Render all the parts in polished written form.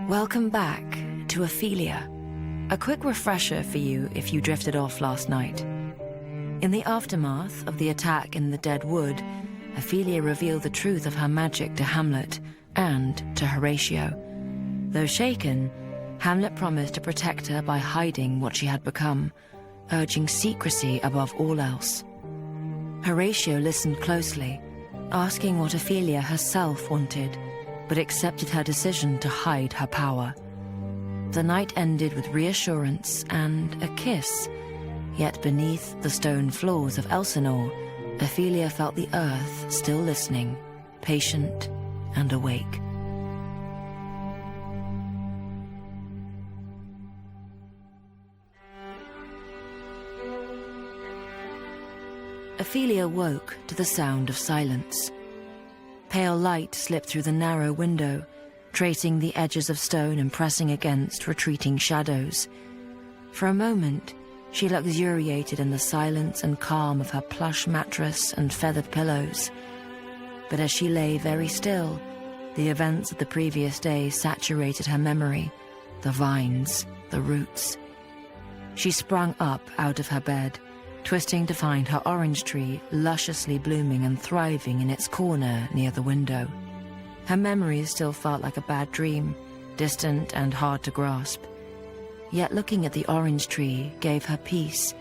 Welcome back to Ophelia. A quick refresher for you if you drifted off last night. In the aftermath of the attack in the Dead Wood, Ophelia revealed the truth of her magic to Hamlet and to Horatio. Though shaken, Hamlet promised to protect her by hiding what she had become, urging secrecy above all else. Horatio listened closely, asking what Ophelia herself wanted, but accepted her decision to hide her power. The night ended with reassurance and a kiss, yet beneath the stone floors of Elsinore, Ophelia felt the earth still listening, patient and awake. Ophelia woke to the sound of silence. Pale light slipped through the narrow window, tracing the edges of stone and pressing against retreating shadows. For a moment, she luxuriated in the silence and calm of her plush mattress and feathered pillows. But as she lay very still, the events of the previous day saturated her memory, the vines, the roots. She sprung up out of her bed, twisting to find her orange tree lusciously blooming and thriving in its corner near the window. Her memories still felt like a bad dream, distant and hard to grasp. Yet looking at the orange tree gave her peace.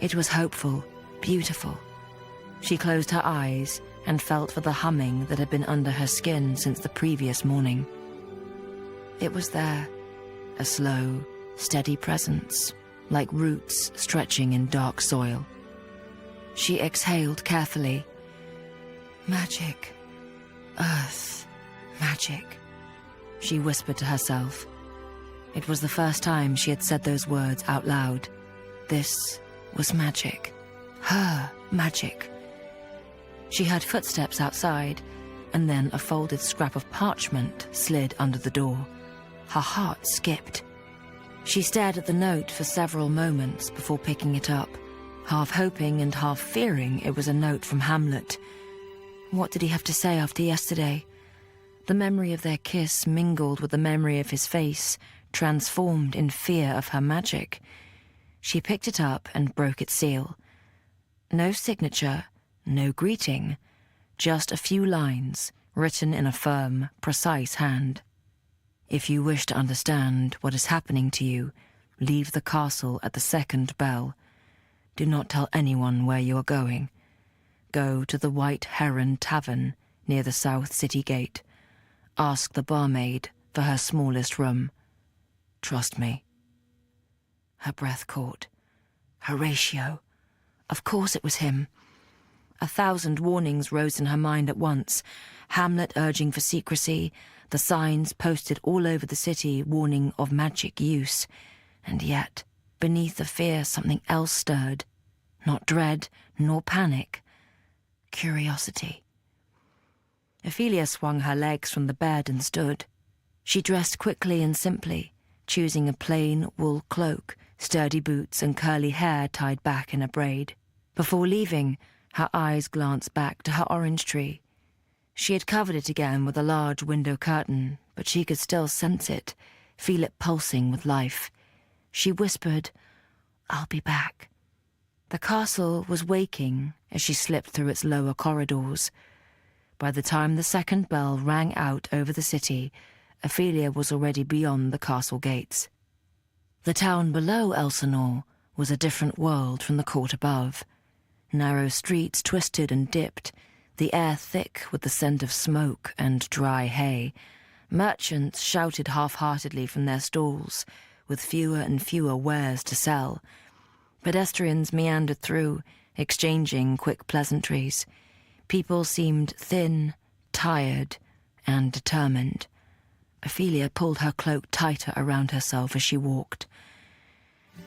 It was hopeful, beautiful. She closed her eyes and felt for the humming that had been under her skin since the previous morning. It was there, a slow, steady presence, like roots stretching in dark soil. She exhaled carefully. Magic. Earth. Magic. She whispered to herself. It was the first time she had said those words out loud. This was magic. Her magic. She heard footsteps outside, and then a folded scrap of parchment slid under the door. Her heart skipped. She stared at the note for several moments before picking it up, half hoping and half fearing it was a note from Hamlet. What did he have to say after yesterday? The memory of their kiss mingled with the memory of his face, transformed in fear of her magic. She picked it up and broke its seal. No signature, no greeting, just a few lines written in a firm, precise hand. If you wish to understand what is happening to you, leave the castle at the second bell. Do not tell anyone where you are going. Go to the White Heron Tavern near the South City Gate. Ask the barmaid for her smallest room. Trust me. Her breath caught. Horatio. Of course it was him. 1,000 warnings rose in her mind at once. Hamlet urging for secrecy, the signs posted all over the city warning of magic use. And yet, beneath the fear, something else stirred. Not dread, nor panic. Curiosity. Ophelia swung her legs from the bed and stood. She dressed quickly and simply, choosing a plain wool cloak, sturdy boots and curly hair tied back in a braid. Before leaving, her eyes glanced back to her orange tree. She had covered it again with a large window curtain, but she could still sense it, feel it pulsing with life. She whispered, "I'll be back." The castle was waking as she slipped through its lower corridors. By the time the second bell rang out over the city, Ophelia was already beyond the castle gates. The town below Elsinore was a different world from the court above. Narrow streets twisted and dipped, the air thick with the scent of smoke and dry hay. Merchants shouted half-heartedly from their stalls, with fewer and fewer wares to sell. Pedestrians meandered through, exchanging quick pleasantries. People seemed thin, tired, and determined. Ophelia pulled her cloak tighter around herself as she walked.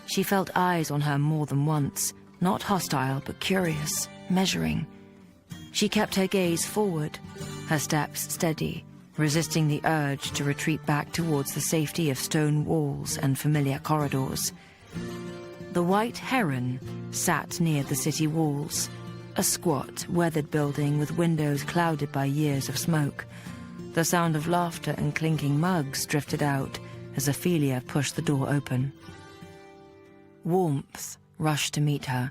She felt eyes on her more than once, not hostile but curious, measuring. She kept her gaze forward, her steps steady, resisting the urge to retreat back towards the safety of stone walls and familiar corridors. The White Heron sat near the city walls, a squat, weathered building with windows clouded by years of smoke. The sound of laughter and clinking mugs drifted out as Ophelia pushed the door open. Warmth rushed to meet her.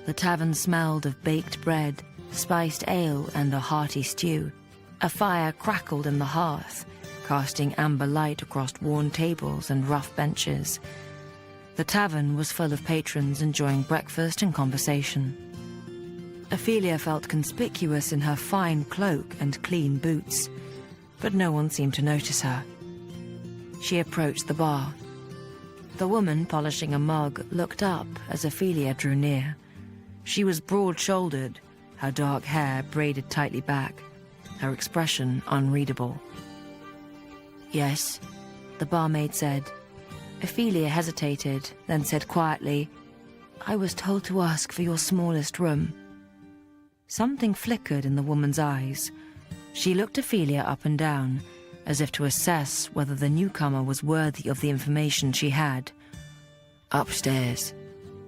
The tavern smelled of baked bread, spiced ale, and a hearty stew. A fire crackled in the hearth, casting amber light across worn tables and rough benches. The tavern was full of patrons enjoying breakfast and conversation. Ophelia felt conspicuous in her fine cloak and clean boots, but no one seemed to notice her. She approached the bar. The woman polishing a mug looked up as Ophelia drew near. She was broad-shouldered, her dark hair braided tightly back, her expression unreadable. "Yes," the barmaid said. Ophelia hesitated, then said quietly, "I was told to ask for your smallest room." Something flickered in the woman's eyes. She looked Ophelia up and down, as if to assess whether the newcomer was worthy of the information she had. "Upstairs,"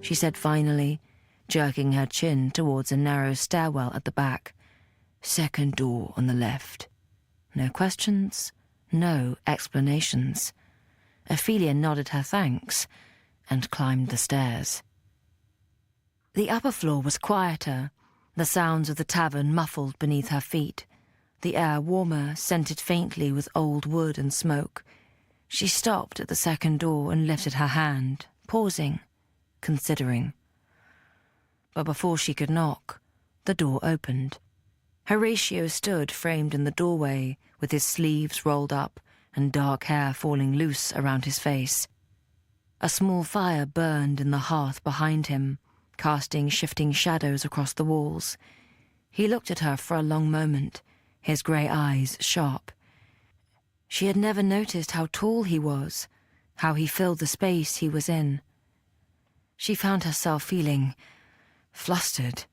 she said finally, jerking her chin towards a narrow stairwell at the back. "Second door on the left." No questions, no explanations. Ophelia nodded her thanks and climbed the stairs. The upper floor was quieter, the sounds of the tavern muffled beneath her feet, the air warmer, scented faintly with old wood and smoke. She stopped at the second door and lifted her hand, pausing, considering. But before she could knock, the door opened. Horatio stood framed in the doorway, with his sleeves rolled up and dark hair falling loose around his face. A small fire burned in the hearth behind him, casting shifting shadows across the walls. He looked at her for a long moment, his grey eyes sharp. She had never noticed how tall he was, how he filled the space he was in. She found herself feeling flustered.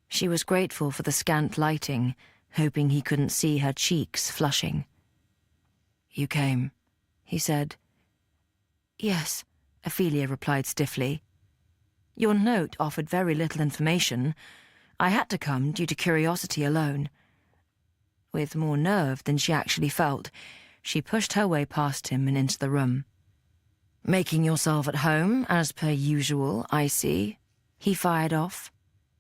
She was grateful for the scant lighting, hoping he couldn't see her cheeks flushing. "You came," he said. "Yes," Ophelia replied stiffly. "Your note offered very little information. I had to come due to curiosity alone." With more nerve than she actually felt, she pushed her way past him and into the room. "Making yourself at home, as per usual, I see," he fired off.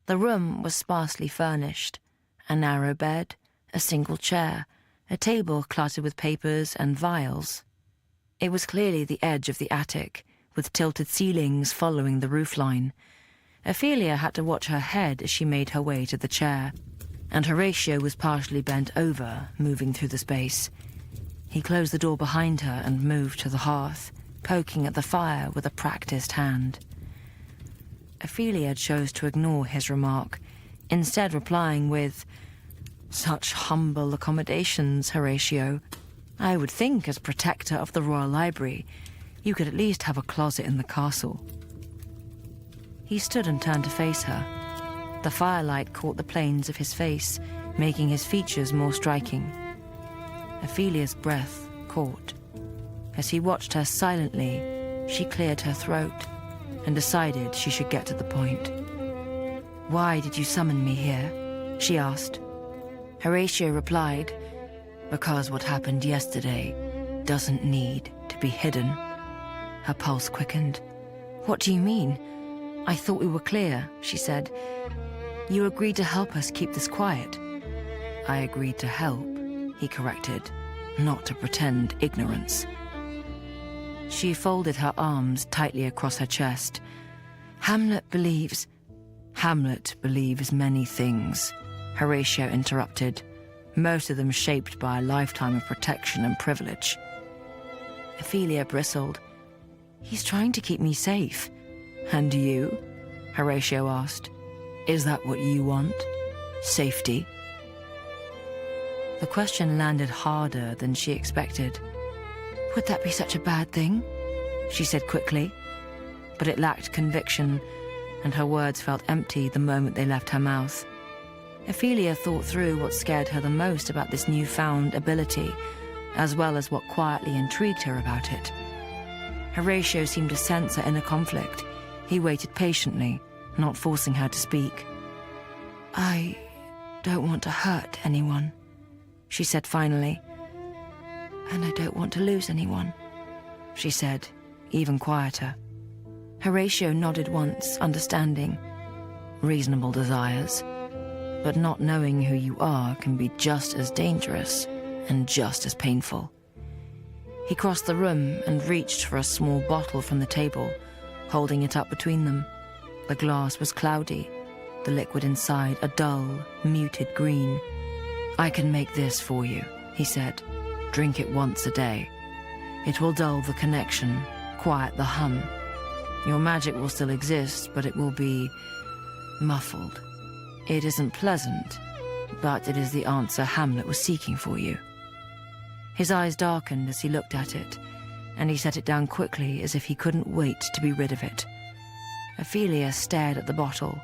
The room was sparsely furnished. A narrow bed, a single chair, a table cluttered with papers and vials. It was clearly the edge of the attic, with tilted ceilings following the roofline. Ophelia had to watch her head as she made her way to the chair, and Horatio was partially bent over, moving through the space. He closed the door behind her and moved to the hearth, poking at the fire with a practiced hand. Ophelia chose to ignore his remark, instead replying with, "Such humble accommodations, Horatio. I would think, as protector of the Royal Library, you could at least have a closet in the castle." He stood and turned to face her. The firelight caught the planes of his face, making his features more striking. Ophelia's breath caught. As he watched her silently, she cleared her throat and decided she should get to the point. "Why did you summon me here?" she asked. Horatio replied, "Because what happened yesterday doesn't need to be hidden." Her pulse quickened. "What do you mean? I thought we were clear," she said. "You agreed to help us keep this quiet." "I agreed to help," he corrected, "not to pretend ignorance." She folded her arms tightly across her chest. Hamlet believes many things," Horatio interrupted, most of them shaped by a lifetime of protection and privilege. Ophelia bristled. "He's trying to keep me safe." "And you?" Horatio asked. "Is that what you want? Safety?" The question landed harder than she expected. "Would that be such a bad thing?" she said quickly. But it lacked conviction, and her words felt empty the moment they left her mouth. Ophelia thought through what scared her the most about this newfound ability, as well as what quietly intrigued her about it. Horatio seemed to sense her inner conflict. He waited patiently, not forcing her to speak. "I don't want to hurt anyone," she said finally. "And I don't want to lose anyone," she said, even quieter. Horatio nodded once, understanding. Reasonable desires. But not knowing who you are can be just as dangerous and just as painful. He crossed the room and reached for a small bottle from the table, holding it up between them. The glass was cloudy, the liquid inside a dull, muted green. "I can make this for you," he said. "Drink it once a day. It will dull the connection, quiet the hum. Your magic will still exist, but it will be muffled. It isn't pleasant, but it is the answer Hamlet was seeking for you." His eyes darkened as he looked at it, and he set it down quickly as if he couldn't wait to be rid of it. Ophelia stared at the bottle.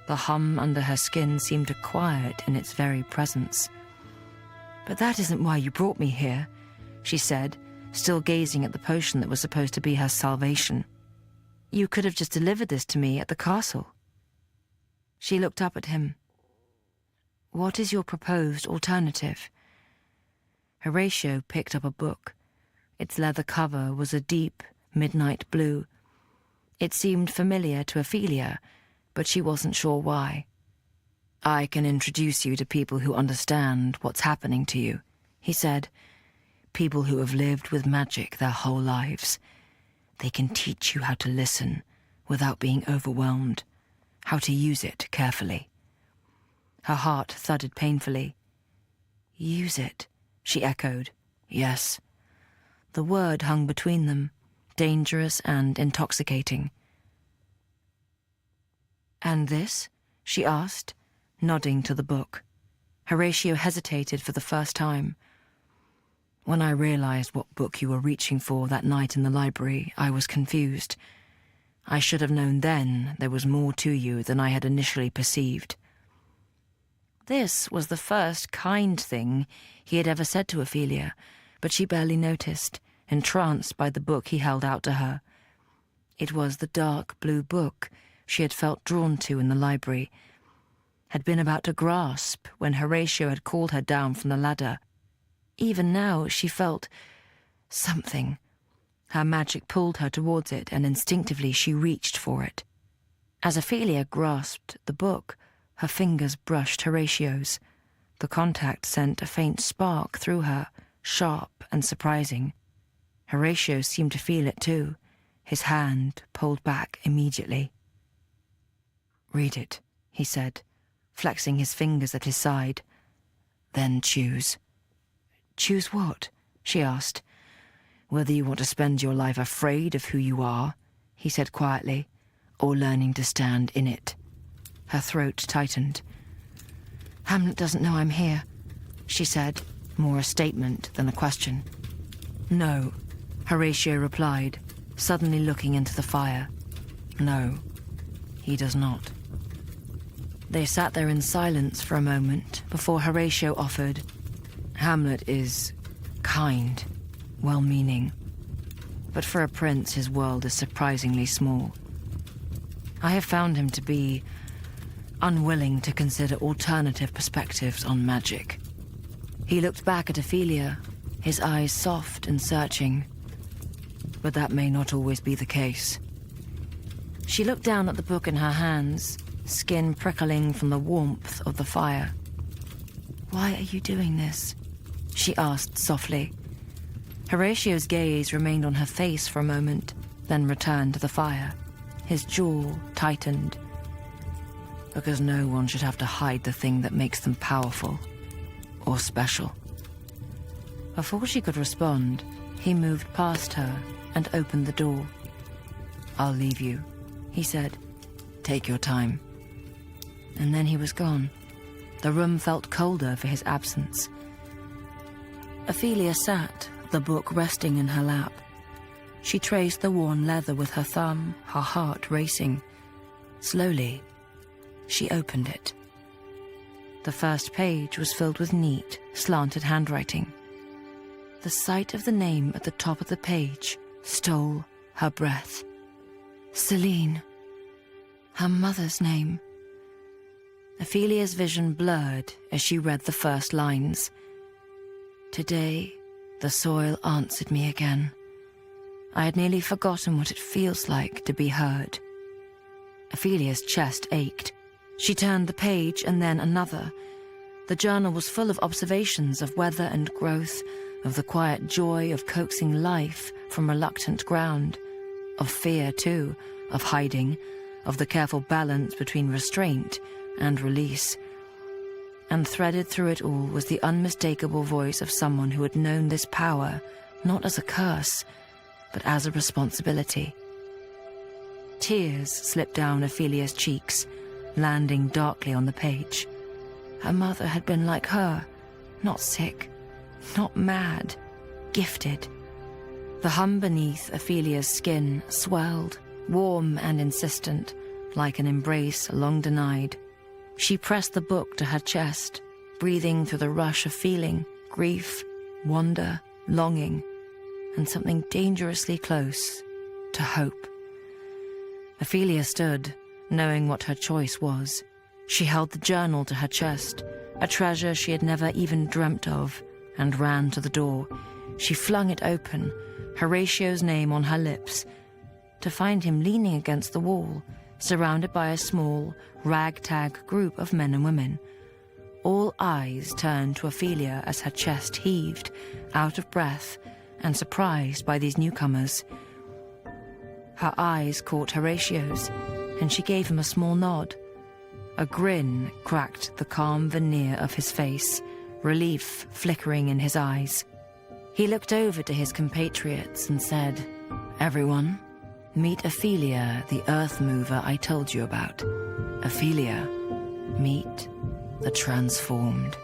The hum under her skin seemed to quiet in its very presence. "But that isn't why you brought me here," she said, still gazing at the potion that was supposed to be her salvation. "You could have just delivered this to me at the castle." She looked up at him. "What is your proposed alternative?" Horatio picked up a book. Its leather cover was a deep, midnight blue. It seemed familiar to Ophelia, but she wasn't sure why. "I can introduce you to people who understand what's happening to you," he said. "People who have lived with magic their whole lives. They can teach you how to listen without being overwhelmed, how to use it carefully." Her heart thudded painfully. "Use it," she echoed. "Yes." The word hung between them, dangerous and intoxicating. "And this?" she asked, nodding to the book. Horatio hesitated for the first time. "When I realized what book you were reaching for that night in the library, I was confused. I should have known then there was more to you than I had initially perceived." This was the first kind thing he had ever said to Ophelia, but she barely noticed, entranced by the book he held out to her. It was the dark blue book she had felt drawn to in the library, had been about to grasp when Horatio had called her down from the ladder. Even now she felt something. Her magic pulled her towards it, and instinctively she reached for it. As Ophelia grasped the book, her fingers brushed Horatio's. The contact sent a faint spark through her, sharp and surprising. Horatio seemed to feel it too. His hand pulled back immediately. "Read it," he said, flexing his fingers at his side. "Then choose." "Choose what?" she asked. "Whether you want to spend your life afraid of who you are," he said quietly, "or learning to stand in it." Her throat tightened. "Hamlet doesn't know I'm here," she said, more a statement than a question. "No," Horatio replied, suddenly looking into the fire. "No, he does not." They sat there in silence for a moment before Horatio offered, "Hamlet is kind, well-meaning, but for a prince his world is surprisingly small. I have found him to be unwilling to consider alternative perspectives on magic." He looked back at Ophelia, his eyes soft and searching. "But that may not always be the case." She looked down at the book in her hands, skin prickling from the warmth of the fire. "Why are you doing this?" she asked softly. Horatio's gaze remained on her face for a moment, then returned to the fire. His jaw tightened. "Because no one should have to hide the thing that makes them powerful or special." Before she could respond, he moved past her and opened the door. "I'll leave you," he said. "Take your time." And then he was gone. The room felt colder for his absence. Ophelia sat, the book resting in her lap. She traced the worn leather with her thumb, her heart racing. Slowly, she opened it. The first page was filled with neat, slanted handwriting. The sight of the name at the top of the page stole her breath. Celine. Her mother's name. Ophelia's vision blurred as she read the first lines. today, the soil answered me again. I had nearly forgotten what it feels like to be heard. Ophelia's chest ached. She turned the page and then another. The journal was full of observations of weather and growth, of the quiet joy of coaxing life from reluctant ground, of fear, too, of hiding, of the careful balance between restraint and release. And threaded through it all was the unmistakable voice of someone who had known this power, not as a curse, but as a responsibility. Tears slipped down Ophelia's cheeks, landing darkly on the page. Her mother had been like her, not sick, not mad, gifted. The hum beneath Ophelia's skin swelled, warm and insistent, like an embrace long denied. She pressed the book to her chest, breathing through the rush of feeling, grief, wonder, longing, and something dangerously close to hope. Ophelia stood, knowing what her choice was. She held the journal to her chest, a treasure she had never even dreamt of, and ran to the door. She flung it open, Horatio's name on her lips, to find him leaning against the wall, surrounded by a small, ragtag group of men and women. All eyes turned to Ophelia as her chest heaved, out of breath and surprised by these newcomers. Her eyes caught Horatio's, and she gave him a small nod. A grin cracked the calm veneer of his face, relief flickering in his eyes. He looked over to his compatriots and said, "Everyone, meet Ophelia, the earth mover I told you about. Ophelia, meet the transformed."